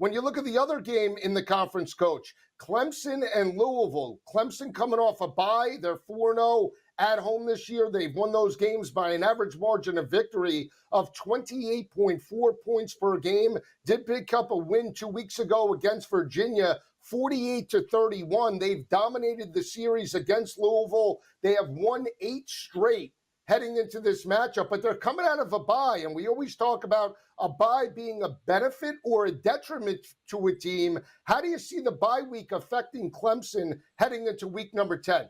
When you look at the other game in the conference, Coach, Clemson and Louisville. Clemson coming off a bye. They're 4-0 at home this year. They've won those games by an average margin of victory of 28.4 points per game. Did pick up a win 2 weeks ago against Virginia, 48-31. They've dominated the series against Louisville. They have won 8 straight heading into this matchup, but they're coming out of a bye, and we always talk about a bye being a benefit or a detriment to a team. How do you see the bye week affecting Clemson heading into week number 10?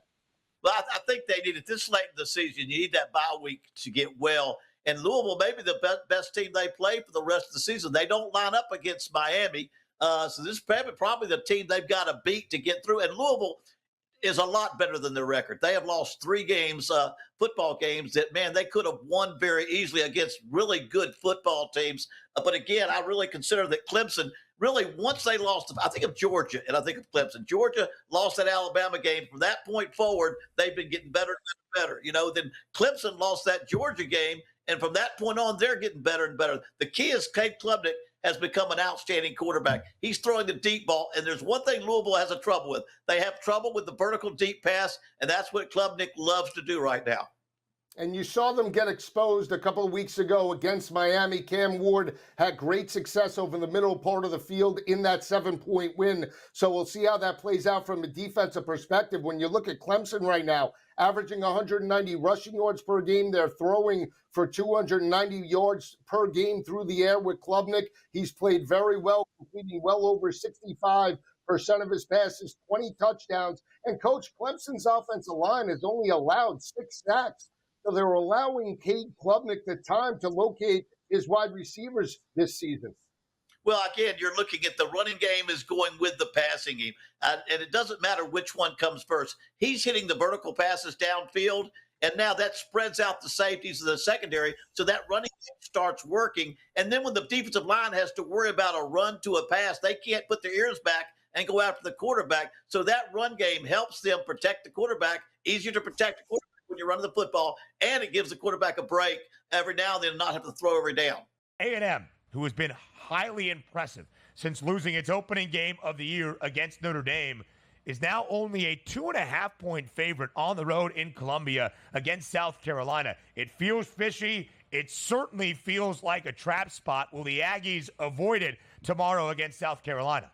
Well, I think they need it this late in the season. You need that bye week to get well. And Louisville may be the best team they play for the rest of the season. They don't line up against Miami. So this is probably the team they've got to beat to get through. And Louisville is a lot better than their record. They have lost 3 games, football games that, man, they could have won very easily against really good football teams. But again, I really consider that Clemson, really, once they lost, I think of Georgia and I think of Clemson. Georgia lost that Alabama game. From that point forward, they've been getting better and better. Then Clemson lost that Georgia game, and from that point on, they're getting better and better. The key is Cade Klubnik has become an outstanding quarterback. He's throwing the deep ball, and there's one thing Louisville has a trouble with. They have trouble with the vertical deep pass, and that's what Klubnik loves to do right now. And you saw them get exposed a couple of weeks ago against Miami. Cam Ward had great success over the middle part of the field in that 7-point win. So we'll see how that plays out from a defensive perspective. When you look at Clemson right now, averaging 190 rushing yards per game, they're throwing for 290 yards per game through the air with Klubnik. He's played very well, completing well over 65% of his passes, 20 touchdowns. And Coach, Clemson's offensive line has only allowed 6 sacks. So they're allowing Cade Klubnik the time to locate his wide receivers this season. Well, again, you're looking at the running game is going with the passing game. And it doesn't matter which one comes first. He's hitting the vertical passes downfield, and now that spreads out the safeties of the secondary, so that running game starts working. And then when the defensive line has to worry about a run to a pass, they can't put their ears back and go after the quarterback. So that run game helps them protect the quarterback, easier to protect the quarterback when you're running the football, and it gives the quarterback a break every now and then and not have to throw every down. A&M, who has been highly impressive since losing its opening game of the year against Notre Dame, is now only a 2.5-point favorite on the road in Columbia against South Carolina. It feels fishy. It certainly feels like a trap spot. Will the Aggies avoid it tomorrow against South Carolina?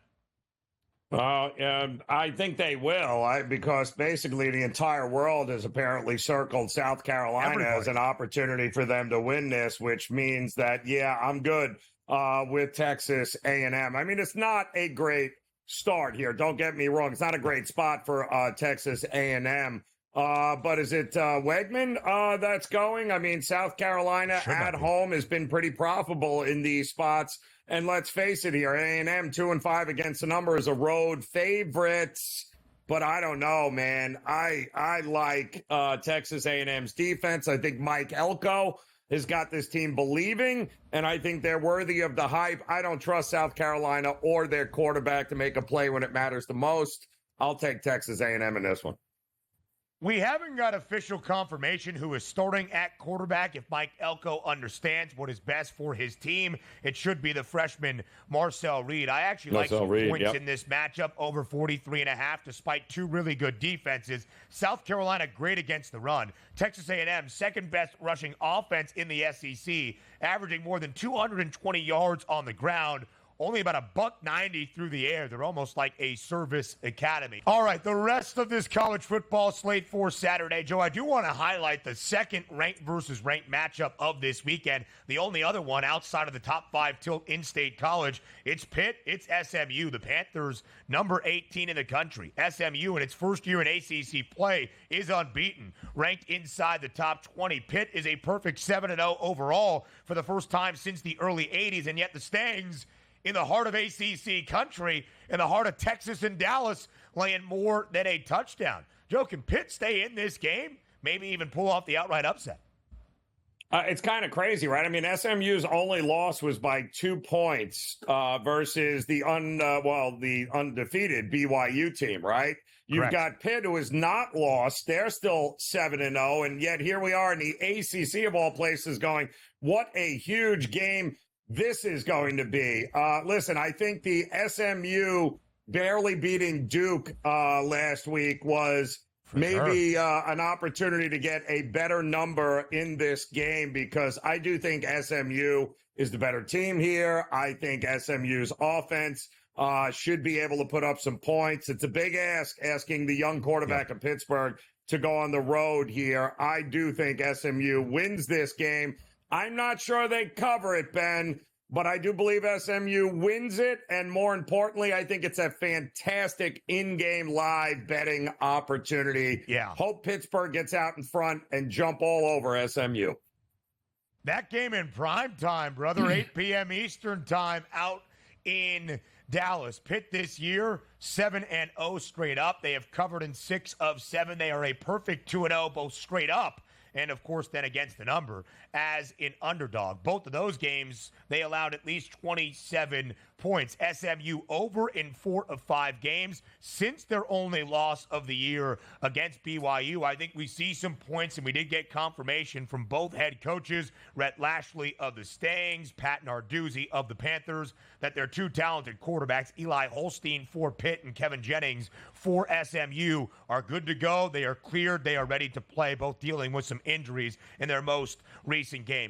I think they will, because basically the entire world has apparently circled South Carolina as an opportunity for them to win this, which means that, yeah, I'm good with Texas A&M. I mean, it's not a great start here. Don't get me wrong. It's not a great spot for Texas A&M. But is it Wegman that's going? I mean, South Carolina at home has been pretty profitable in these spots. And let's face it here, A&M 2-5 against the number is a road favorites. But I don't know, man. I like Texas A&M's defense. I think Mike Elko has got this team believing, and I think they're worthy of the hype. I don't trust South Carolina or their quarterback to make a play when it matters the most. I'll take Texas A&M in this one. We haven't got official confirmation who is starting at quarterback. If Mike Elko understands what is best for his team, it should be the freshman Marcel Reed. I actually like some points in this matchup, over 43.5, despite 2 really good defenses. South Carolina, great against the run. Texas A&M, second best rushing offense in the SEC, averaging more than 220 yards on the ground. Only about $190 through the air. They're almost like a service academy. All right, the rest of this college football slate for Saturday. Joe, I do want to highlight the second ranked versus ranked matchup of this weekend. The only other one outside of the top 5 tilt in-state college. It's Pitt, it's SMU. The Panthers, number 18 in the country. SMU, in its first year in ACC play, is unbeaten, ranked inside the top 20. Pitt is a perfect 7-0 overall for the first time since the early 80s, and yet the Stangs, in the heart of ACC country, in the heart of Texas and Dallas, laying more than a touchdown. Joe, can Pitt stay in this game? Maybe even pull off the outright upset? It's kind of crazy, right? I mean, SMU's only loss was by 2 points versus the undefeated BYU team, right? You've got Pitt, who is not lost. They're still 7-0, and yet here we are in the ACC of all places going, what a huge game. this is going to be. Listen, I think the SMU barely beating Duke last week was maybe an opportunity to get a better number in this game, because I do think SMU is the better team here. I think SMU's offense should be able to put up some points. It's a big ask, asking the young quarterback of Pittsburgh to go on the road here. I do think SMU wins this game. I'm not sure they cover it, Ben, but I do believe SMU wins it. And more importantly, I think it's a fantastic in-game live betting opportunity. Yeah. Hope Pittsburgh gets out in front and jump all over SMU. That game in prime time, brother, 8 p.m. Eastern time out in Dallas. Pitt this year, 7-0 straight up. They have covered in 6 of 7. They are a perfect 2-0, both straight up and, of course, then against the number as an underdog. Both of those games, they allowed at least 27 points. SMU over in 4 of 5 games since their only loss of the year against BYU. I think we see some points, and we did get confirmation from both head coaches, Rhett Lashley of the Stangs, Pat Narduzzi of the Panthers, that they're two talented quarterbacks, Eli Holstein for Pitt and Kevin Jennings for SMU, are good to go. They are cleared. They are ready to play, both dealing with some injuries in their most recent game.